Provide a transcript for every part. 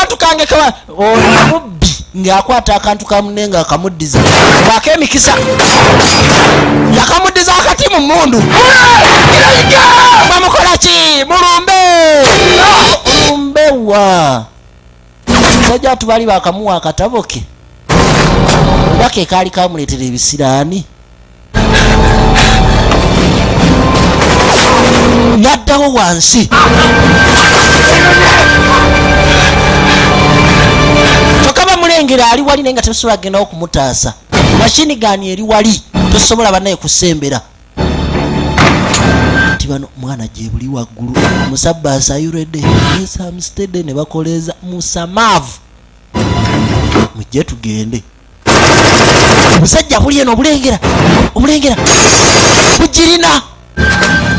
akantu kange kawa omubbi ng'akwata akantu kamunenga akamuddiza bwakemikisa yakamuddiza akati mu mmundu bamukola ki mulumbewa sajja tubali bakamuwa akatabo ke obake kaali kamuleetera ebisiraani naddawo wansi tokaba mulengera ali wali naye nga tesobola kugendawo kumutaasa mashini gani eri wali tosobola banaye kusembera nti bano mwana gye buli waggulu musabbaasi ayuredde esamstede ne bakoleza musamaavu mujje tugende omusajja buli eno obulengera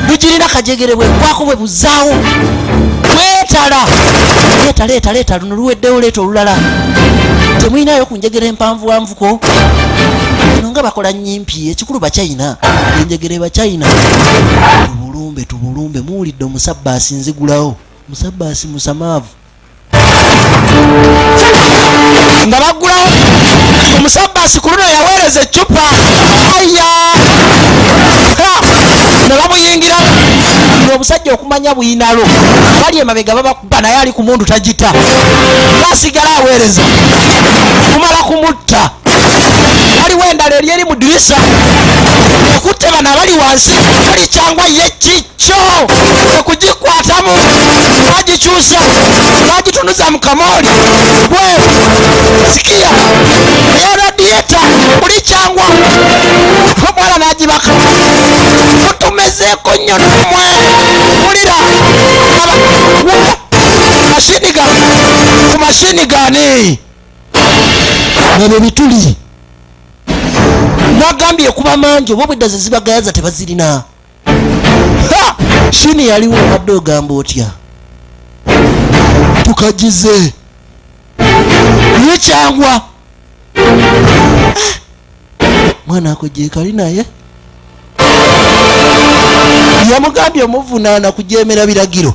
bugirina kajegere bwe kwako bwe buzaawo leeta luno luweddewo leeta olulala temwinayo ku njegere empanvuwanvuko eno nga bakola nnyimpi ekikulu bacyayina enjegere bacyayina tubulumbe muwulidde omusabbaasi nzigulawo musabbaasi musamaavu nga baggulawo omusabbaasi ku luno yaweereza eccupa aya ne bamuyingira obusajja okumanya buyinalo bali emabega babakuba naye ali ku mundu tagita basigala aweereza kumala kumutta waliwo endala eri eri mu dirisa okutte bana bali wansi bali kyangwa ye kikyo okugikwatamu bagikyusa bagitunuza mu kamooli bweru sikiya eyaradiyeta buli kyangwa omwana n'agibaka mutumezeeko nnyo nomwe mulira ku mashini gani nabyo bituli nagambye kuba mangi oba obwedda ze zibagayaza tebazirina shini yaliwo obadde ogamba otya tukagize ye kyangwa mwana ako gyekali naye yamugambye omuvunaana kujeemera biragiro